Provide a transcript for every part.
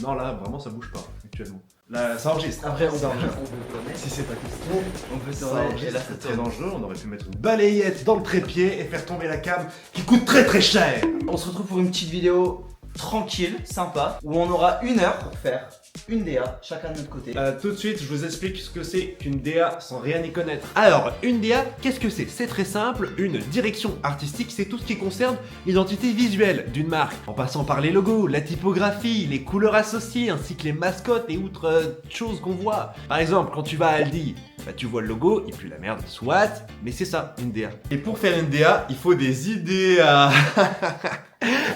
Non, là, vraiment, ça bouge pas, actuellement. Là, ça enregistre. Après, on Ça peut enregistre. tourner. Si c'est ta question, On peut ça tourner. Et enregistre, là, c'est ça très tourne. dangereux. On aurait pu mettre une balayette dans le trépied et faire tomber la cam qui coûte très très cher. On se retrouve pour une petite vidéo tranquille, sympa, où on aura 1 heure pour faire une DA, chacun de notre côté. Tout de suite, je vous explique ce que c'est qu'une DA sans rien y connaître. Alors, une DA, qu'est-ce que c'est? C'est très simple, une direction artistique, c'est tout ce qui concerne l'identité visuelle d'une marque, en passant par les logos, la typographie, les couleurs associées, ainsi que les mascottes et autres choses qu'on voit. Par exemple, quand tu vas à Aldi, bah tu vois le logo, il pue la merde, soit, mais c'est ça, une DA. Et pour faire une DA, il faut des idées à...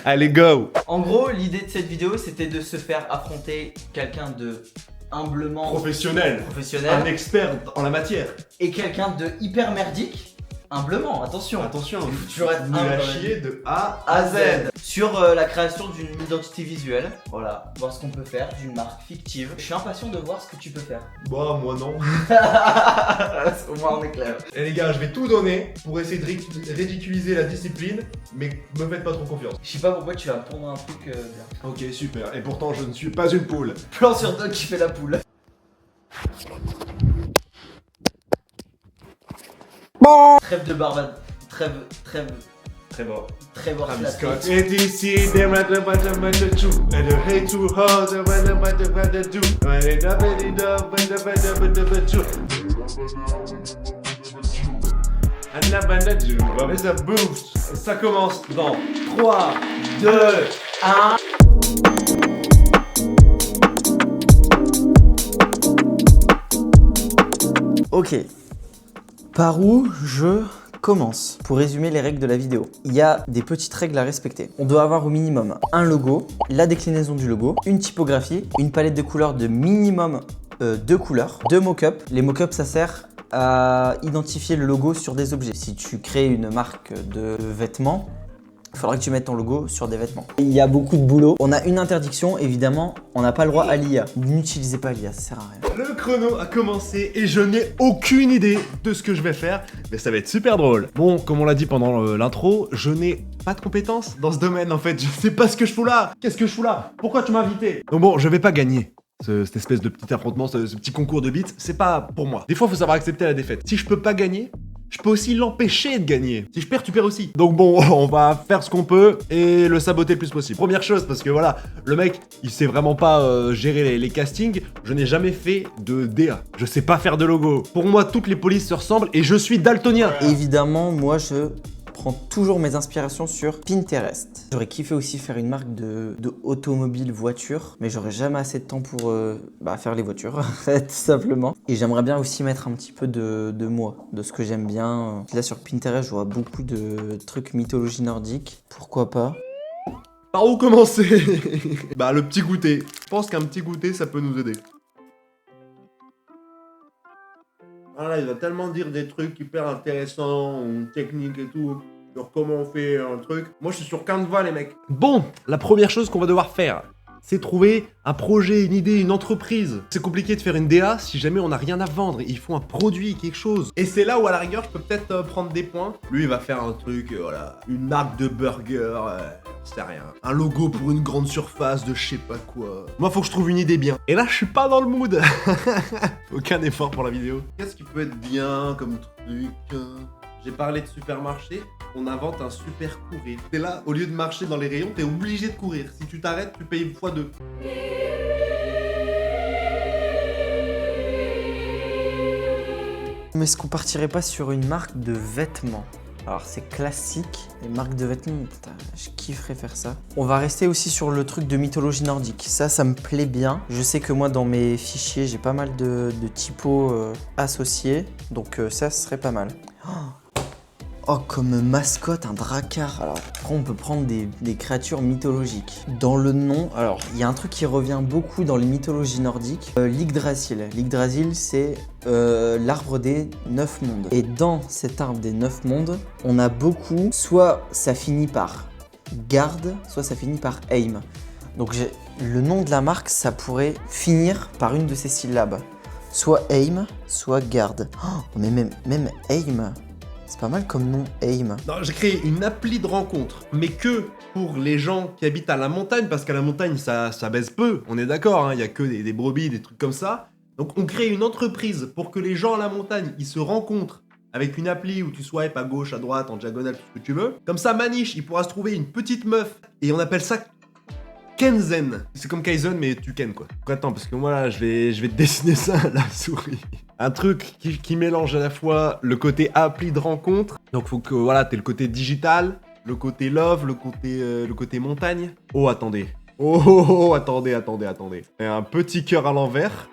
Allez, go! En gros, l'idée de cette vidéo, c'était de se faire affronter quelqu'un de humblement Professionnel, un professionnel expert en la matière. et quelqu'un de hyper merdique, humblement, attention, Attention, tu vas être nul humble à dans la chier de A à Z. Sur la création d'une identité visuelle, voilà, voir ce qu'on peut faire d'une marque fictive. Je suis impatient de voir ce que tu peux faire. Bah, moi non. Au moins on est clair. Et les gars, je vais tout donner pour essayer de ridiculiser la discipline, mais me faites pas trop confiance. Je sais pas pourquoi tu vas me prendre un truc bien. Ok, super. Et pourtant, je ne suis pas une poule. Plan sur Doc qui fait la poule. Bon. Trêve de barbade. Trêve. Très bon. Trevor Travis Flatfield. Scott. And ici, they rather what I'm gonna do. And they hate too hard, they rather what I'm gonna do. And they never did up, and they never do. And never do. Avec ça boost. Ça commence dans 3, 2, 1. Ok. Par où je commence? Pour résumer les règles de la vidéo, il y a des petites règles à respecter. On doit avoir au minimum un logo, la déclinaison du logo, une typographie, une palette de couleurs de minimum 2 couleurs, 2 mock-ups. Les mock-ups, ça sert à identifier le logo sur des objets. Si tu crées une marque de vêtements, il faudra que tu mettes ton logo sur des vêtements. Il y a beaucoup de boulot. On a une interdiction, évidemment, on n'a pas le droit à l'IA. N'utilisez pas l'IA, ça sert à rien. Le chrono a commencé et je n'ai aucune idée de ce que je vais faire, mais ça va être super drôle. Bon, comme on l'a dit pendant l'intro, je n'ai pas de compétences dans ce domaine en fait. Je sais pas ce que je fous là. Qu'est-ce que je fous là? Pourquoi tu m'as invité? Donc bon, je vais pas gagner. Cette espèce de petit affrontement, ce petit concours de beats, c'est pas pour moi. Des fois, faut savoir accepter la défaite. Si je peux pas gagner, je peux aussi l'empêcher de gagner. Si je perds, tu perds aussi. Donc bon, on va faire ce qu'on peut et le saboter le plus possible. Première chose, parce que voilà, le mec, il sait vraiment pas gérer les castings. Je n'ai jamais fait de DA. Je sais pas faire de logo. Pour moi, toutes les polices se ressemblent et je suis daltonien. Évidemment, moi je prends toujours mes inspirations sur Pinterest. J'aurais kiffé aussi faire une marque de automobile voiture, mais j'aurais jamais assez de temps pour faire les voitures, tout simplement. Et j'aimerais bien aussi mettre un petit peu de moi, de ce que j'aime bien. Là sur Pinterest, je vois beaucoup de trucs mythologie nordique. Pourquoi pas? Par où commencer? Bah, le petit goûter. Je pense qu'un petit goûter, ça peut nous aider. Voilà, il va tellement dire des trucs hyper intéressants, techniques et tout, sur comment on fait un truc. Moi, je suis sur Canva, les mecs. Bon, la première chose qu'on va devoir faire, c'est trouver un projet, une idée, une entreprise. C'est compliqué de faire une DA si jamais on n'a rien à vendre. Il faut un produit, quelque chose. Et c'est là où, à la rigueur, je peux peut-être prendre des points. Lui, il va faire un truc, voilà, une marque de burger, c'est rien. Un logo pour une grande surface de je sais pas quoi. Moi, faut que je trouve une idée bien. Et là, je suis pas dans le mood. Aucun effort pour la vidéo. Qu'est-ce qui peut être bien comme truc? J'ai parlé de supermarché, on invente un super courir. T'es là, au lieu de marcher dans les rayons, t'es obligé de courir. Si tu t'arrêtes, tu payes x2. Mais est-ce qu'on partirait pas sur une marque de vêtements? Alors c'est classique, les marques de vêtements, putain, je kifferais faire ça. On va rester aussi sur le truc de mythologie nordique, ça me plaît bien. Je sais que moi dans mes fichiers, j'ai pas mal de typos associés, donc ça ce serait pas mal. Oh, comme mascotte, un drakkar. Alors, après, on peut prendre des créatures mythologiques. Dans le nom, alors, il y a un truc qui revient beaucoup dans les mythologies nordiques. L'Yggdrasil. L'Yggdrasil, c'est l'arbre des 9 mondes. Et dans cet arbre des 9 mondes, on a beaucoup, soit ça finit par garde, soit ça finit par aim. Donc, le nom de la marque, ça pourrait finir par une de ces syllabes. Soit aim, soit garde. Oh, mais même aim... C'est pas mal comme nom, AIM. Non, j'ai créé une appli de rencontre, mais que pour les gens qui habitent à la montagne, parce qu'à la montagne, ça baise peu, on est d'accord, il y a que des brebis, des trucs comme ça. Donc on crée une entreprise pour que les gens à la montagne, ils se rencontrent avec une appli où tu swipes à gauche, à droite, en diagonale, tout ce que tu veux. Comme ça, Manish, il pourra se trouver une petite meuf, et on appelle ça Kenzen. C'est comme Kaizen, mais tu ken, quoi. Donc, attends, parce que moi, là, je vais te dessiner ça à la souris. Un truc qui mélange à la fois le côté appli de rencontre, donc faut que, voilà, t'aies le côté digital, le côté love, le côté montagne. Oh, attendez. Attendez. Et un petit cœur à l'envers.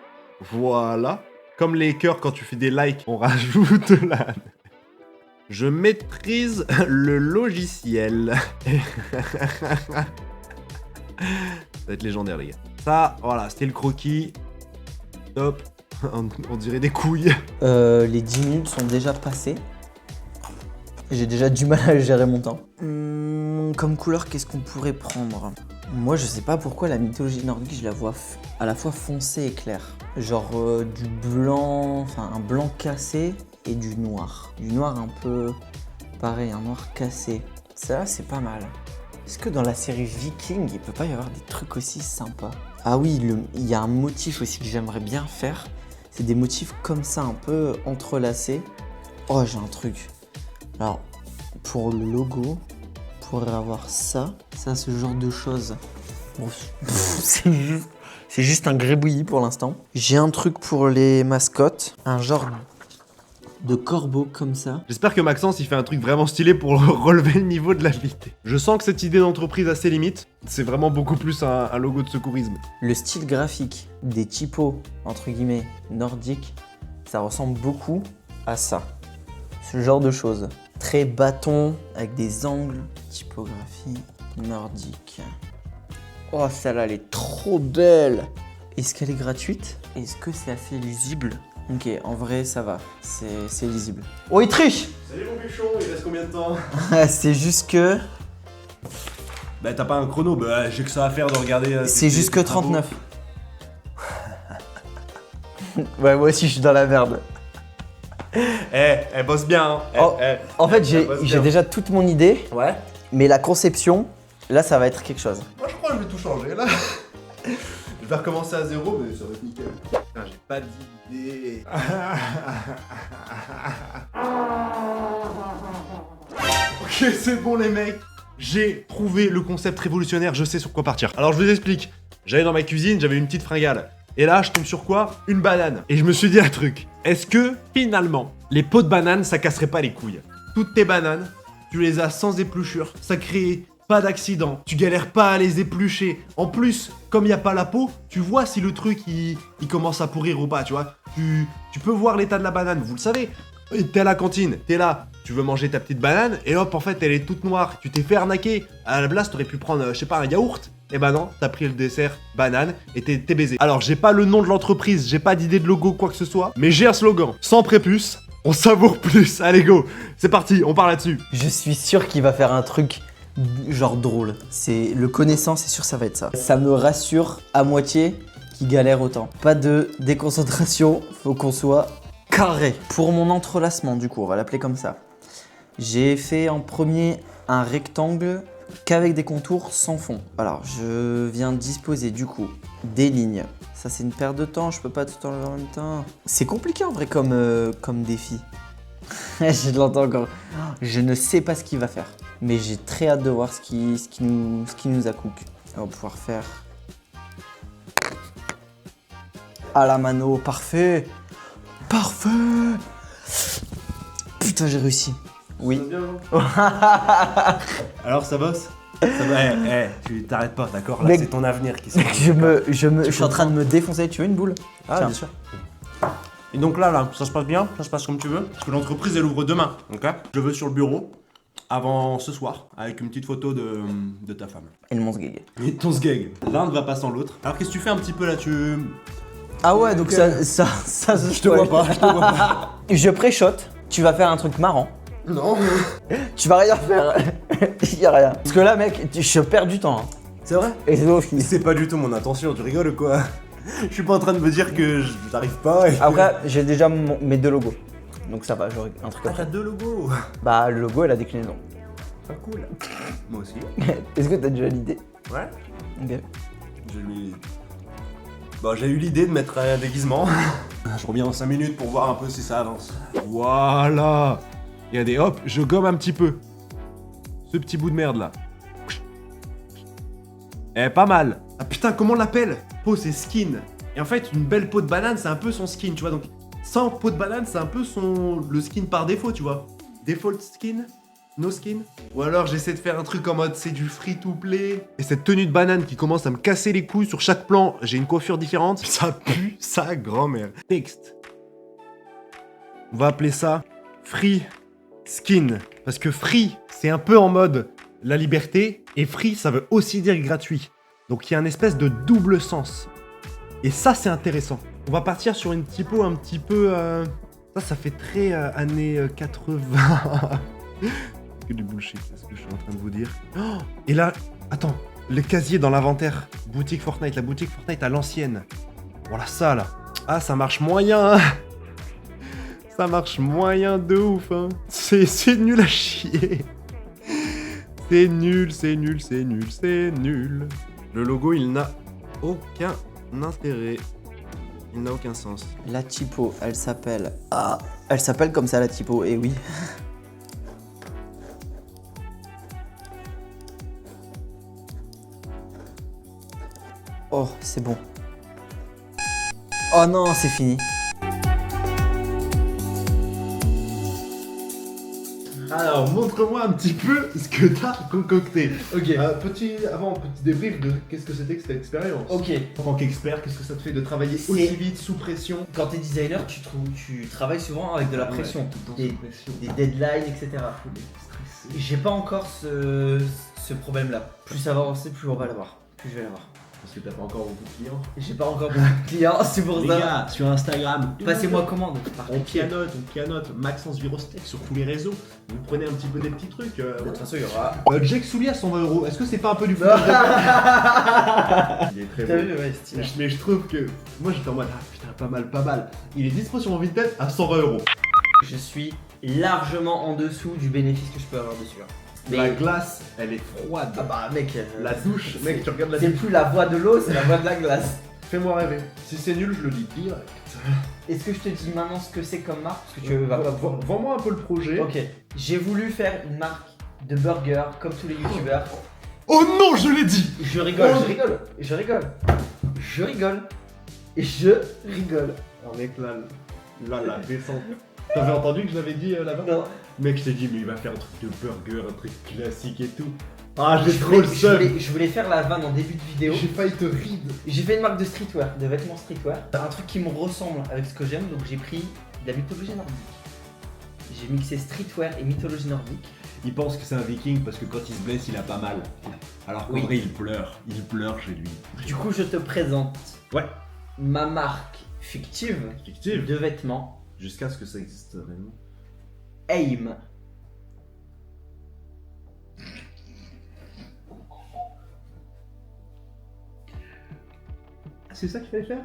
Voilà. Comme les cœurs, quand tu fais des likes, on rajoute là. Je maîtrise le logiciel. Ça va être légendaire, les gars. Ça, voilà, c'était le croquis. Top. On dirait des couilles. Les 10 minutes sont déjà passées. J'ai déjà du mal à gérer mon temps. Comme couleur, qu'est-ce qu'on pourrait prendre? Moi, je sais pas pourquoi la mythologie nordique, je la vois à la fois foncée et claire. Genre du blanc, enfin un blanc cassé et du noir. Du noir un peu pareil, un noir cassé. Ça, c'est pas mal. Est-ce que dans la série Viking, il peut pas y avoir des trucs aussi sympas? Ah oui, il y a un motif aussi que j'aimerais bien faire. C'est des motifs comme ça, un peu entrelacés. Oh, j'ai un truc. Alors, pour le logo, on pourrait avoir ça, ce genre de choses. Bon, c'est juste un gribouillis pour l'instant. J'ai un truc pour les mascottes, un genre de corbeau comme ça. J'espère que Maxence, il fait un truc vraiment stylé pour relever le niveau de la vie. Je sens que cette idée d'entreprise a ses limites. C'est vraiment beaucoup plus un logo de secourisme. Le style graphique des typos, entre guillemets, nordiques, ça ressemble beaucoup à ça. Ce genre de choses. Très bâton, avec des angles, typographie nordique. Oh, celle-là, elle est trop belle! Est-ce qu'elle est gratuite? Est-ce que c'est assez lisible? Ok, en vrai, ça va. C'est lisible. Oh, il triche! Salut mon bûchon, il reste combien de temps? C'est juste que... Bah t'as pas un chrono, bah j'ai que ça à faire de regarder... c'est juste que 39. Ouais, moi aussi, je suis dans la merde. Elle bosse bien, hein. En fait, j'ai déjà toute mon idée, Ouais. mais la conception, là, ça va être quelque chose. Moi je crois que je vais tout changer, là. Je vais recommencer à zéro, mais ça va être nickel. Putain, j'ai pas d'idée. Ok, c'est bon les mecs. J'ai trouvé le concept révolutionnaire, je sais sur quoi partir. Alors je vous explique. J'allais dans ma cuisine, j'avais une petite fringale. Et là, je tombe sur quoi? Une banane. Et je me suis dit un truc. Est-ce que, finalement, les pots de banane, ça casserait pas les couilles? Toutes tes bananes, tu les as sans épluchure. Ça crée pas d'accident. Tu galères pas à les éplucher. En plus, comme il n'y a pas la peau, tu vois si le truc, il commence à pourrir ou pas, tu vois. Tu peux voir l'état de la banane, vous le savez. T'es à la cantine, t'es là, tu veux manger ta petite banane, et hop, en fait, elle est toute noire. Tu t'es fait arnaquer. À la place, t'aurais pu prendre, je sais pas, un yaourt. Eh ben non, t'as pris le dessert banane et t'es baisé. Alors, j'ai pas le nom de l'entreprise, j'ai pas d'idée de logo, quoi que ce soit, mais j'ai un slogan. Sans prépuce, on savoure plus. Allez, go. C'est parti, on part là-dessus. Je suis sûr qu'il va faire un truc genre drôle. C'est le connaissant, c'est sûr ça va être ça. Ça me rassure à moitié qu'il galère autant. Pas de déconcentration, faut qu'on soit carré. Pour mon entrelacement, du coup, on va l'appeler comme ça. J'ai fait en premier un rectangle qu'avec des contours sans fond. Alors, je viens disposer du coup des lignes. Ça, c'est une perte de temps, je peux pas tout enlever en même temps. C'est compliqué en vrai comme défi. Je l'entends encore. Je ne sais pas ce qu'il va faire. Mais j'ai très hâte de voir ce qui nous a cook. On va pouvoir faire... à la mano, parfait. Parfait. Putain, j'ai réussi. Oui. Alors, ça bosse? Ça va, tu t'arrêtes pas, d'accord? Là, Mec, c'est ton avenir qui se je suis en train de me défoncer. Tu veux une boule? Ah, Tiens. bien sûr. Et donc là, ça se passe bien? Ça se passe comme tu veux? Parce que l'entreprise, elle ouvre demain, ok? Je veux sur le bureau, avant ce soir, avec une petite photo de ta femme. Et le monstre gag. Et ton sgeg. L'un ne va pas sans l'autre. Alors, qu'est-ce que tu fais un petit peu là? Ah ouais, donc ça Je te vois pas, Je pré-shot. Tu vas faire un truc marrant. Non. Tu vas rien faire. Il y a rien. Parce que là, mec, je perds du temps. Hein. C'est vrai? Et c'est fini. C'est pas du tout mon intention, tu rigoles ou quoi? Je suis pas en train de me dire que j'arrive pas et... Après, j'ai déjà mes deux logos. Donc ça va, j'aurai un truc Ah, après. t'as deux logos. Bah, le logo et la déclinaison. Pas cool. Moi aussi. Est-ce que t'as déjà l'idée? Ouais. Ok. J'ai eu l'idée de mettre un déguisement. Je reviens dans 5 minutes pour voir un peu si ça avance. Voilà. Regardez, hop, je gomme un petit peu. Ce petit bout de merde là. Eh, pas mal. Ah putain, comment on l'appelle? Peau, c'est skin. Et en fait, une belle peau de banane, c'est un peu son skin, tu vois. Donc, sans peau de banane, c'est un peu le skin par défaut, tu vois. Default skin? No skin? Ou alors j'essaie de faire un truc en mode c'est du free to play. Et cette tenue de banane qui commence à me casser les couilles sur chaque plan, j'ai une coiffure différente. Ça pue sa grand-mère. Texte. On va appeler ça free skin. Parce que free, c'est un peu en mode la liberté. Et free, ça veut aussi dire gratuit. Donc il y a une espèce de double sens. Et ça, c'est intéressant. On va partir sur une typo un petit peu... Ça fait très années 80. Que du bullshit, c'est ce que je suis en train de vous dire. Oh, et là, attends, le casier dans l'inventaire. Boutique Fortnite, la boutique Fortnite à l'ancienne. Voilà ça là. Ah, ça marche moyen, hein. Ça marche moyen de ouf, hein. C'est nul à chier. C'est nul, c'est nul, c'est nul, c'est nul. Le logo, il n'a aucun intérêt. Il n'a aucun sens. La typo, elle s'appelle... Ah, elle s'appelle comme ça la typo, et oui. Oh, c'est bon. Oh non, c'est fini. Alors, montre-moi un petit peu ce que t'as concocté. Ok. Petit débrief de qu'est-ce que c'était que cette expérience. Ok. En tant qu'expert, qu'est-ce que ça te fait de travailler C'est- aussi vite, sous pression? Quand t'es designer, tu travailles souvent avec de la Ah ouais, pression, tout le temps des, sous pression. des deadlines, etc. Stressé. J'ai pas encore ce problème-là. Plus ça va avancer, plus on va l'avoir. Plus je vais l'avoir. Parce que t'as pas encore beaucoup de clients. J'ai pas encore beaucoup de clients, c'est pour Les ça. gars, sur Instagram, Passez-moi commande. par on pitié. pianote, Maxence Virostech sur tous les réseaux. Vous prenez un petit peu des petits trucs. De toute façon, il y aura. Jake Sully à 120 €. Est-ce que c'est pas un peu du foutage de Il est très T'as beau. vu, ouais, stylé. Mais je trouve que. Moi j'étais en mode, ah putain, pas mal, pas mal. Il est dispo sur mon Vinted à 120 €. Je suis largement en dessous du bénéfice que je peux avoir dessus. Hein. La glace, elle est froide. Ah bah mec, La douche, mec, tu regardes la c'est douche. plus la voie de l'eau, c'est la voie de la glace. Fais-moi rêver. Si c'est nul, je le dis direct. Est-ce que je te dis maintenant ce que c'est comme marque? Parce que tu vas pas pouvoir. Vends-moi un peu le projet. Ok, j'ai voulu faire une marque de burger comme tous les youtubeurs. Oh non, je l'ai dit. Je rigole, Oh. je rigole, je rigole, je rigole, et je rigole. Alors mec, là, la descente. T'avais entendu que je l'avais dit là-bas? Non. Mec, je t'ai dit, mais il va faire un truc de burger, un truc classique et tout. Ah, j'ai Je trop voulais, le je, seum. voulais, je voulais faire la vanne en début de vidéo. J'ai failli te ride. J'ai fait une marque de streetwear, de vêtements streetwear. Un truc qui me ressemble avec ce que j'aime, donc j'ai pris de la mythologie nordique. J'ai mixé streetwear et mythologie nordique. Il pense que c'est un viking parce que quand il se blesse, il a pas mal. Alors qu'en Oui. vrai, il pleure. Il pleure chez lui. Du coup, je te présente Ouais. ma marque fictive Fictive. de vêtements Jusqu'à ce que ça existe réellement. AIM. Ah, c'est ça qu'il fallait faire?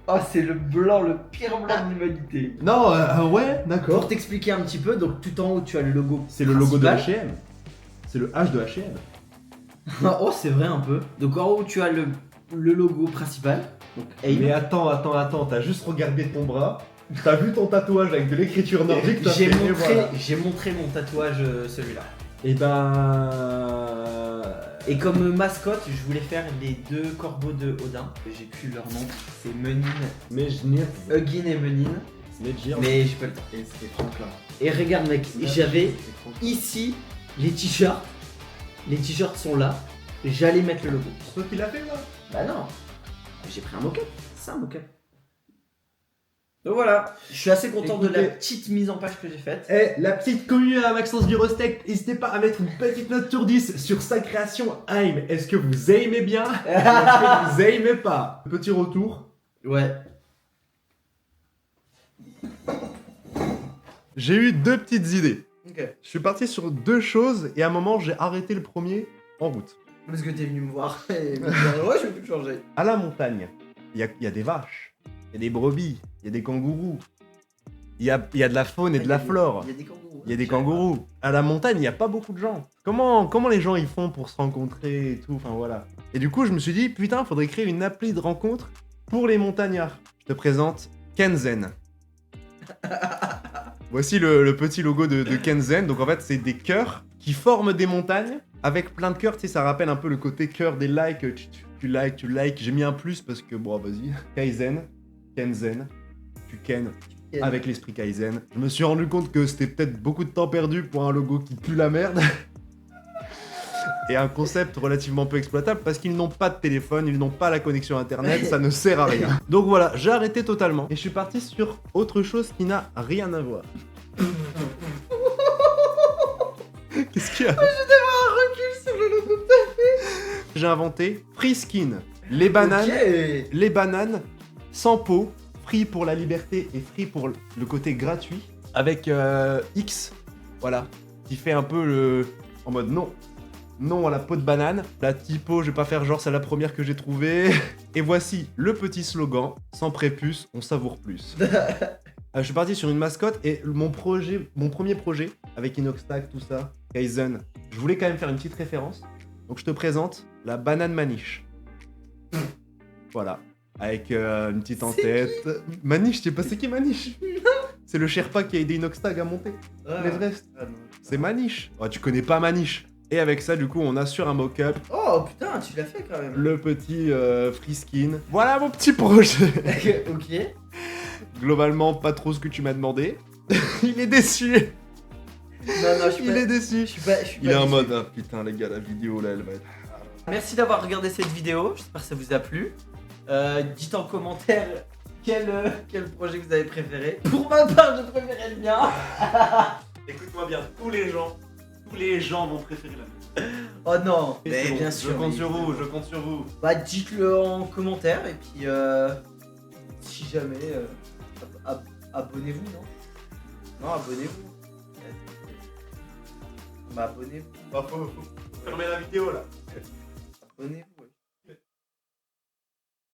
Oh, c'est le blanc, le pire blanc de l'humanité. Non, ouais, Pour d'accord. t'expliquer un petit peu, donc tout en haut, tu as le logo. C'est le logo de principal. H&M. C'est le H de H&M. Oh, c'est vrai un peu. Donc en haut, tu as le logo principal. Donc AIM. Mais attends, t'as juste regardé ton bras. T'as vu ton tatouage avec de l'écriture nordique. t'as J'ai fait, et montré, voilà. j'ai montré mon tatouage, celui-là. Et ben. Et comme mascotte, je voulais faire les deux corbeaux de Odin. J'ai plus leur nom. C'est Menin, Mais je n'ai. Hugin et Menin. Mais j'ai pas le temps. Et c'était Franklin. Et regarde mec, j'avais ici les t-shirts. Les t-shirts sont là. J'allais mettre le logo. C'est toi qui l'as fait là? Bah non. J'ai pris un mock-up. C'est un mock-up. Donc voilà. Je suis assez content de la Écoutez. petite mise en page que j'ai faite. Eh, la petite commune à Maxence Virostech, n'hésitez pas à mettre une petite note sur 10 sur sa création AIM. Est-ce que vous aimez bien? Ou est-ce que vous aimez pas? Petit retour. Ouais. J'ai eu deux petites idées. Ok. Je suis parti sur deux choses et à un moment j'ai arrêté le premier en route. Parce que t'es venu me voir et me dire ouais, je vais tout changer. À la montagne, il y a des vaches, il y a des brebis, il y a des kangourous, il y a de la faune et de la flore. Il y a des kangourous. Il y a des kangourous. À la montagne, il n'y a pas beaucoup de gens. Comment les gens ils font pour se rencontrer et tout, enfin voilà. Et du coup, je me suis dit, putain, faudrait créer une appli de rencontre pour les montagnards. Je te présente Kenzen. Voici le petit logo de Kenzen. Donc en fait, c'est des cœurs qui forment des montagnes avec plein de cœurs. Tu sais, ça rappelle un peu le côté cœur des likes. Tu likes. J'ai mis un plus parce que, bon, vas-y. Kaizen, Kenzen, tu ken avec l'esprit Kaizen. Je me suis rendu compte que c'était peut-être beaucoup de temps perdu pour un logo qui pue la merde. Et un concept relativement peu exploitable parce qu'ils n'ont pas de téléphone, ils n'ont pas la connexion internet, ça ne sert à rien. Donc voilà, j'ai arrêté totalement et je suis parti sur autre chose qui n'a rien à voir. Qu'est-ce qu'il y a? Je devrais un recul sur le logo de ta fille. J'ai inventé Free Skin. Les bananes sans peau, free pour la liberté et free pour le côté gratuit. Avec X, voilà, qui fait un peu en mode non à la peau de banane. La typo, je vais pas faire genre c'est la première que j'ai trouvée. Et voici le petit slogan, sans prépuce, on savoure plus. Je suis parti sur une mascotte et mon premier projet, avec Inoxtag, tout ça, Kaizen, je voulais quand même faire une petite référence. Donc je te présente la banane maniche. Voilà, avec une petite en-tête. Maniche, je sais pas c'est qui Maniche? C'est le Sherpa qui a aidé Inoxtag à monter l'Everest. C'est Maniche. Oh, tu connais pas Maniche. Et avec ça, du coup, on a sur un mock-up. Oh putain, tu l'as fait quand même. Le petit free skin. Voilà mon petit projet. Ok. Globalement, pas trop ce que tu m'as demandé. Il est déçu. Non, Il est déçu. Je suis pas Il est en déçu. mode, ah, putain, les gars, la vidéo là, elle va être. Merci d'avoir regardé cette vidéo, j'espère que ça vous a plu. Dites en commentaire quel projet vous avez préféré. Pour ma part, je préférais le mien. Écoute-moi bien, tous les gens vont préférer la mienne. Oh non, Et mais c'est bon, bien sûr. Je compte sur évidemment. vous, je compte sur vous. Bah dites-le en commentaire et puis si jamais abonnez-vous, non? Non, abonnez-vous. Bah abonnez-vous. Bah, faut fermer la vidéo là. Abonnez-vous.